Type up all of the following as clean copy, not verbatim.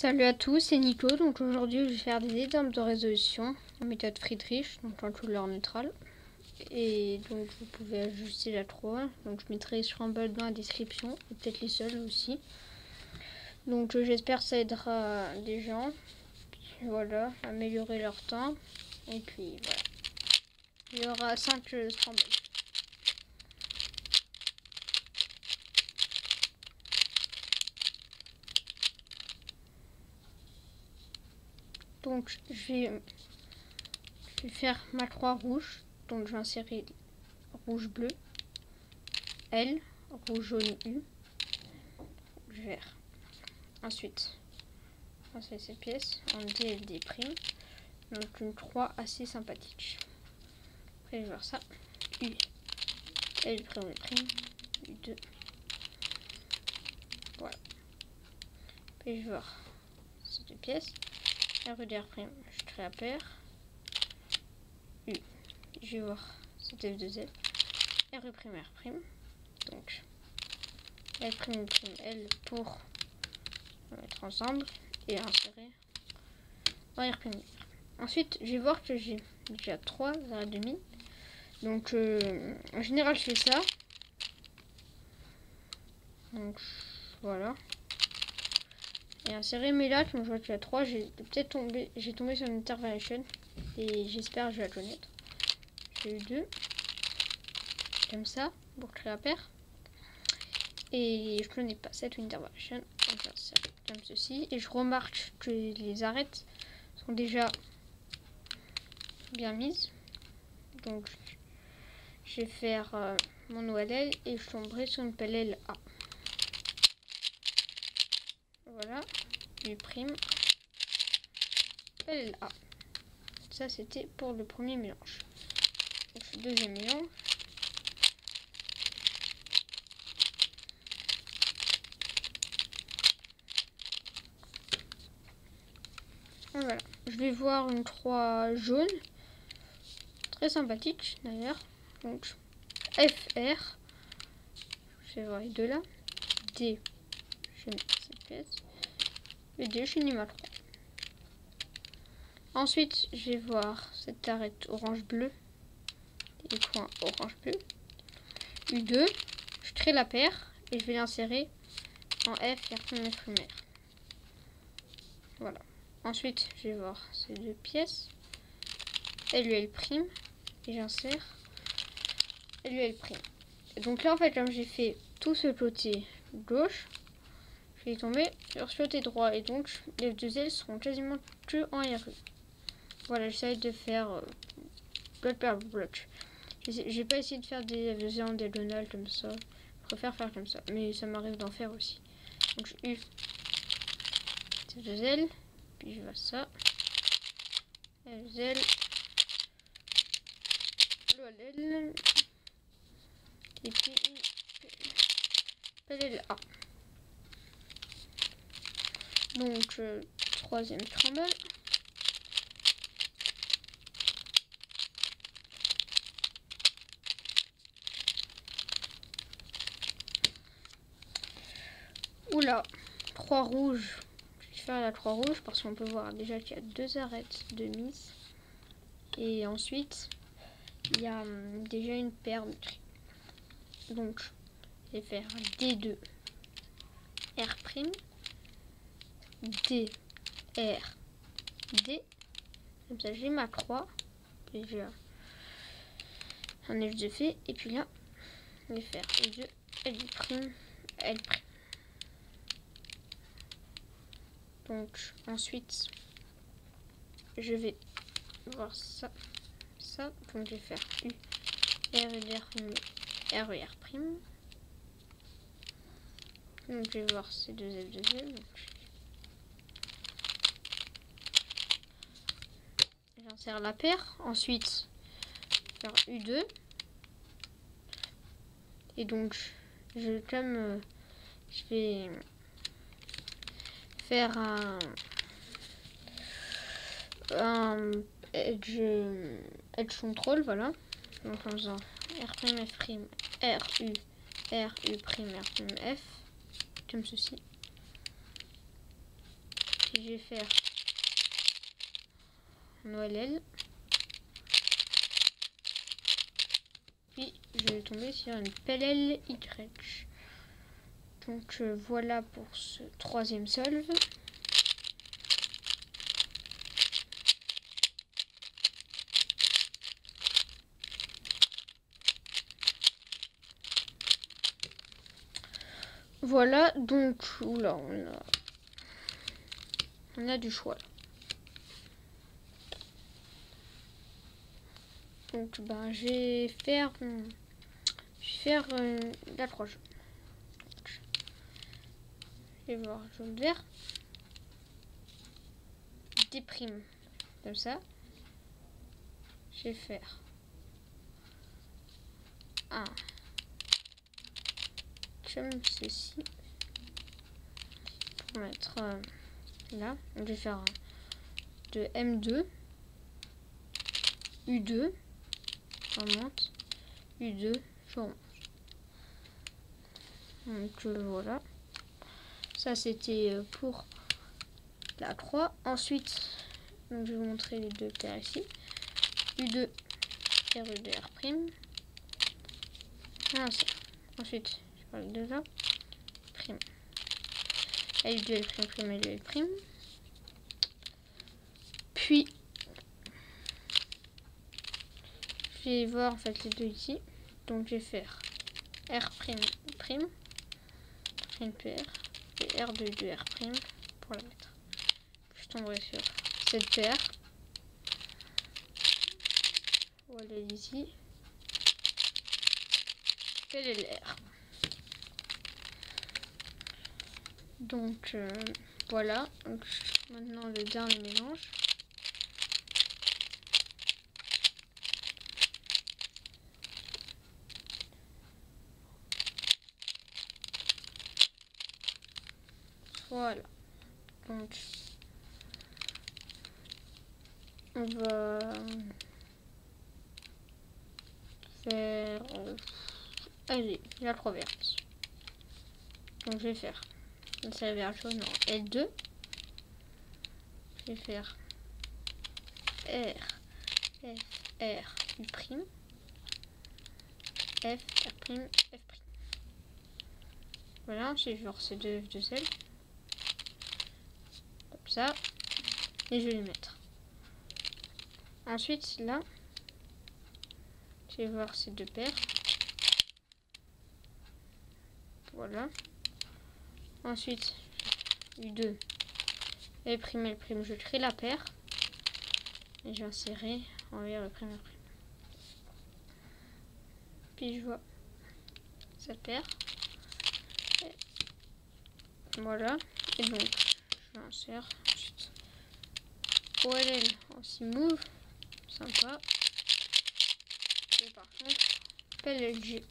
Salut à tous, c'est Nico. Donc aujourd'hui je vais faire des exemples de résolution en méthode Friedrich, donc en couleur neutrale. Et donc vous pouvez ajuster la 3. Donc je mettrai sur un bol dans la description, et peut-être les seuls aussi. Donc j'espère que ça aidera des gens, voilà, à améliorer leur temps. Et puis voilà. Il y aura 5 scrambles. Donc je vais faire ma croix rouge. Donc je vais insérer rouge bleu, L, rouge jaune U, vert. Ensuite, on fait cette pièce en DLD'. Donc une croix assez sympathique. Après je vais voir ça. U, L', U2. Voilà. Puis je vais voir ces deux pièces. REDR', je crée la paire. U, je vais voir cette F2L. RE', donc L', L pour mettre ensemble et insérer dans R'. Ensuite, je vais voir que j'ai déjà 3 arrêts demi. Donc, en général, je fais ça. Donc, voilà. Et insérer, mais là, comme je vois qu'il y a 3, j'ai tombé sur une intervention. Et j'espère que je vais la connaître. J'ai eu 2. Comme ça, pour créer la paire. Et je ne connais pas cette intervention. Donc, ça comme ceci. Et je remarque que les arêtes sont déjà bien mises. Donc, je vais faire mon OLL et je tomberai sur une pelle A. Voilà, U', pelle A. Ça, c'était pour le premier mélange. Donc, le deuxième mélange. Voilà, je vais voir une croix jaune. Très sympathique d'ailleurs. Donc, FR. Je vais voir les deux là. D. Je mets cette pièce. Et D, je finis ma croix. Ensuite, je vais voir cette arête orange-bleu. Les points orange-bleu. U2. Je crée la paire et je vais l'insérer en F, R'. Voilà. Ensuite, je vais voir ces deux pièces. LUL'. Et j'insère LUL'. Et donc là, en fait, comme j'ai fait tout ce côté gauche, je vais tomber sur ce côté droit. Et donc, les deux ailes seront quasiment que en RE. Voilà, j'essaie de faire bloc par bloc. J'ai pas essayé de faire des en diagonale comme ça. Je préfère faire comme ça. Mais ça m'arrive d'en faire aussi. Donc, j'ai eu ces deux ailes. Puis je vois ça. Les ailes. L'OLL. Et puis pelle A. Donc troisième scramble. Oula, croix rouge. Je vais faire la croix rouge parce qu'on peut voir déjà qu'il y a 2 arêtes de mise. Et ensuite, il y a déjà une paire de tri. Donc, je vais faire D2, R', D, R, D. Comme ça, j'ai ma croix. Puis j'ai un F de fait. Et puis là, je vais faire E2, L', L'. Donc, ensuite, je vais voir ça. Donc, je vais faire U, RER'. Donc, je vais voir ces deux F2L. J'insère la paire. Ensuite, faire U2. Et donc, je vais faire un edge control, voilà. Donc en faisant R', F', RU, RU', F, comme ceci. Puis je vais faire un OLL. Puis je vais tomber sur une PLLY. Donc voilà pour ce troisième solve. Voilà, donc oula, on a du choix. Donc je vais faire la 3 jaunes. Je vais voir jaune vert. Déprime comme ça. Je vais faire un comme ceci pour mettre là. Donc, je vais faire de M2 U2 je remonte U2 je remonte. Donc voilà, ça c'était pour la 3. Ensuite donc, je vais vous montrer les deux paires ici. U2 R2 R'. Ensuite je parle de là prime L2 L', L2 L'. Puis je vais voir en fait les deux ici. Donc je vais faire R', PR et R2 R' pour la mettre. Je tomberai sur cette paire. Voilà ici. PLLR. Donc voilà. Donc, maintenant le dernier mélange. Voilà. Donc on va faire allez, la 3 verte. Donc je vais faire la verte jaune en L2. Je vais faire R F R U', F R', F'. Voilà, je vais voir ces deux F de sel. Comme ça. Et je vais les mettre. Ensuite, là, je vais voir ces deux paires. Voilà. Ensuite, U2 L', L', je crée la paire. Et je vais insérer envers le prime, L'. Puis je vois cette paire. Et voilà. Et donc, je l'insère. Ensuite, OLL en 6 moves. Sympa. Et par contre, PLLG.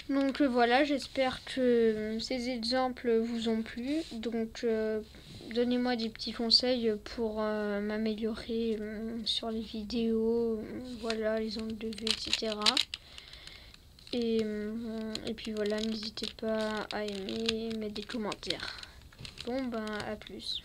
Donc voilà, j'espère que ces exemples vous ont plu. Donc donnez-moi des petits conseils pour m'améliorer sur les vidéos, voilà, les angles de vue, etc. Et puis voilà, n'hésitez pas à aimer, mettre des commentaires. Bon à plus.